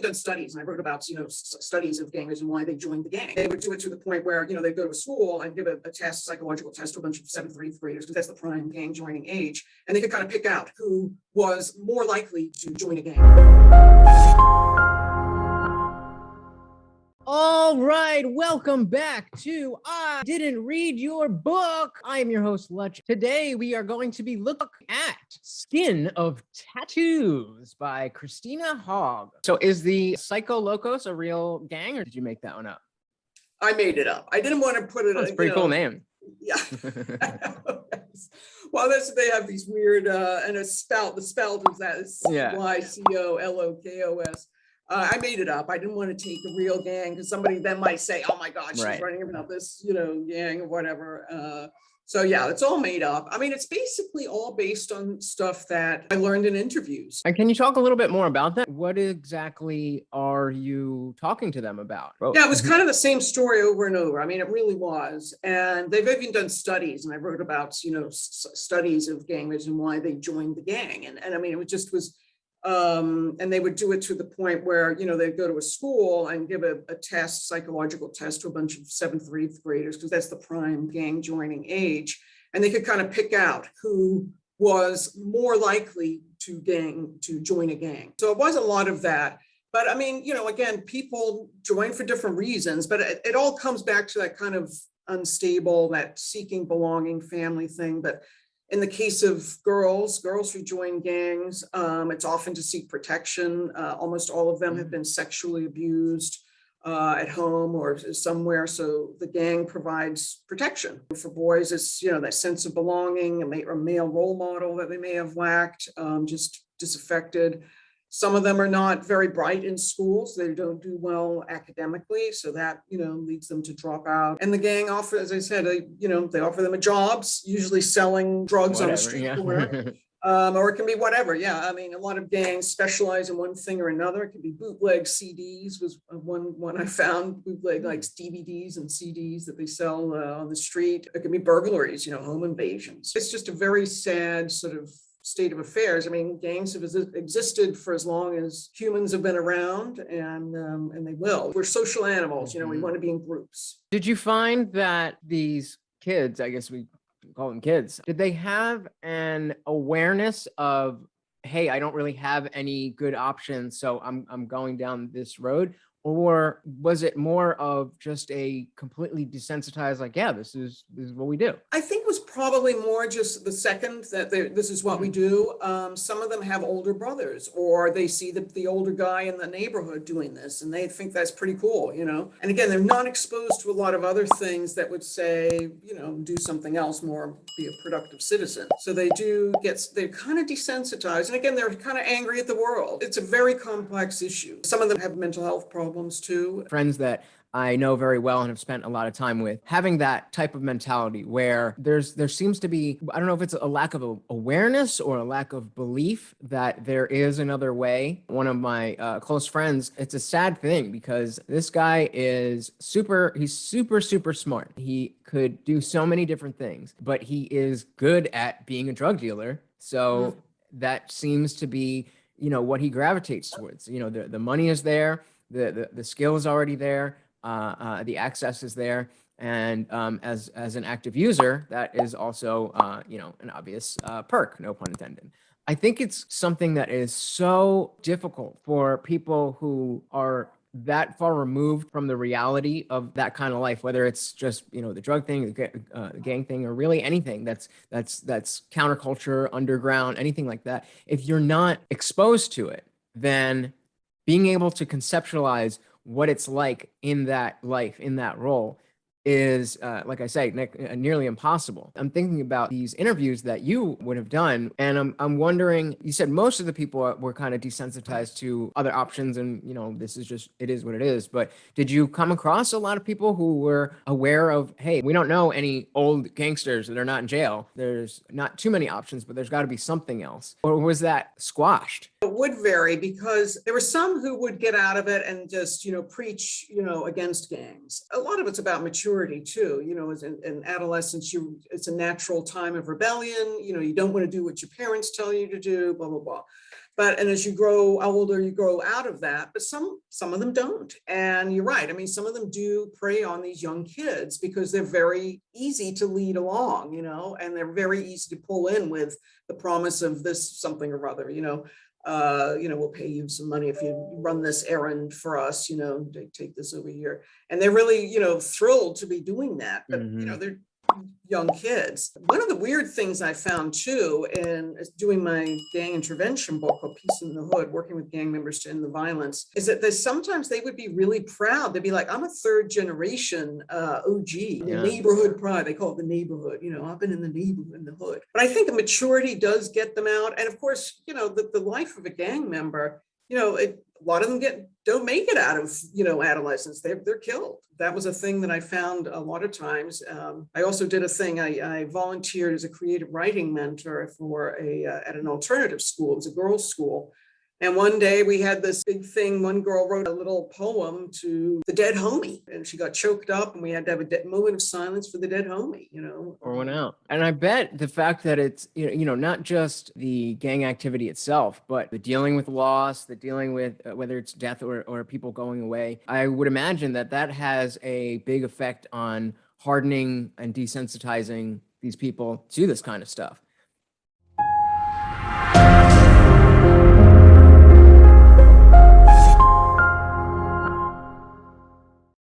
done studies, and I wrote about, studies of gangers and why they joined the gang. They would do it to the point where, they go to school and give a test, psychological test to a bunch of 7th through 8th graders, because that's the prime gang joining age. And they could kind of pick out who was more likely to join a gang. All right, welcome back to I Didn't Read Your Book. I am your host, Lutch. Today, we are going to be looking at Skin of Tattoos by Christina Hogg. So is the Psycho Locos a real gang, or did you make that one up? I made it up. I didn't want to put it. That's a pretty cool name. Yeah. Well, they have these weird, and the spell is that YCOLOKOS. I made it up. I didn't want to take a real gang because somebody then might say, oh my God, she's writing about this, gang or whatever. So yeah, it's all made up. I mean, it's basically all based on stuff that I learned in interviews. And can you talk a little bit more about that? What exactly are you talking to them about? Yeah, it was kind of the same story over and over. I mean, it really was. And they've even done studies, and I wrote about, studies of gangers and why they joined the gang. And I mean, it was, and they would do it to the point where, they'd go to a school and give a test, psychological test to a bunch of 7th through 8th graders, because that's the prime gang joining age. And they could kind of pick out who was more likely to join a gang. So it was a lot of that. But I mean, again, people join for different reasons, but it all comes back to that kind of unstable, that seeking belonging family thing. But in the case of girls who join gangs, it's often to seek protection. Almost all of them have been sexually abused at home or somewhere. So the gang provides protection. For boys, it's, that sense of belonging, a male role model that they may have lacked, just disaffected. Some of them are not very bright in school, so they don't do well academically. So that, leads them to drop out. And the gang offer, as I said, they offer them jobs, usually selling drugs on the street corner. Or it can be whatever. Yeah. I mean, a lot of gangs specialize in one thing or another. It could be bootleg CDs was one I found, bootleg like DVDs and CDs that they sell on the street. It could be burglaries, home invasions. It's just a very sad sort of state of affairs. I mean, gangs have existed for as long as humans have been around, and they will. We're social animals, we want to be in groups. Did you find that these kids, I guess we call them kids, did they have an awareness of, hey, I don't really have any good options, so I'm going down this road? Or was it more of just a completely desensitized, like, yeah, this is what we do? I think it was probably more just the second that this is what we do. Some of them have older brothers, or they see the older guy in the neighborhood doing this, and they think that's pretty cool, And again, they're not exposed to a lot of other things that would say, do something else, more be a productive citizen. So they're kind of desensitized. And again, they're kind of angry at the world. It's a very complex issue. Some of them have mental health problems too. Friends that I know very well and have spent a lot of time with, having that type of mentality where there seems to be, I don't know if it's a lack of awareness or a lack of belief that there is another way. One of my close friends, it's a sad thing because this guy he's super, super smart. He could do so many different things, but he is good at being a drug dealer. So that seems to be, what he gravitates towards. The money is there. The skill is already there, the access is there, and as an active user, that is also an obvious perk, no pun intended. I think it's something that is so difficult for people who are that far removed from the reality of that kind of life, whether it's just the drug thing, the gang thing, or really anything that's counterculture, underground, anything like that. If you're not exposed to it, then being able to conceptualize what it's like in that life, in that role, is, like I say, nearly impossible. I'm thinking about these interviews that you would have done, and I'm wondering, you said most of the people were kind of desensitized to other options, and, this is just, it is what it is. But did you come across a lot of people who were aware of, hey, we don't know any old gangsters that are not in jail. There's not too many options, but there's got to be something else. Or was that squashed? It would vary because there were some who would get out of it and just, preach, against gangs. A lot of it's about maturity too. As in adolescence, it's a natural time of rebellion. You don't want to do what your parents tell you to do, blah, blah, blah. and as you grow older, you grow out of that, but some of them don't. And you're right. I mean, some of them do prey on these young kids because they're very easy to lead along, you know, and they're very easy to pull in with the promise of this something or other, you know, we'll pay you some money if you run this errand for us, you know, take this over here. And they're really, you know, thrilled to be doing that. But, you know, they're young kids. One of the weird things I found too in doing my gang intervention book called Peace in the Hood, working with gang members to end the violence, is that sometimes they would be really proud. They'd be like, I'm a third generation OG, the neighborhood pride. They call it the neighborhood, you know, I've been in the neighborhood, in the hood. But I think the maturity does get them out. And of course, you know, the life of a gang member, you know, a lot of them don't make it out of, you know, adolescence. They're killed. That was a thing that I found a lot of times. I also did a thing. I volunteered as a creative writing mentor for at an alternative school. It was a girls' school. And one day we had this big thing. One girl wrote a little poem to the dead homie, and she got choked up, and we had to have a moment of silence for the dead homie, you know. Or went out. And I bet the fact that it's, you know, not just the gang activity itself, but the dealing with loss, the dealing with whether it's death or people going away, I would imagine that has a big effect on hardening and desensitizing these people to this kind of stuff.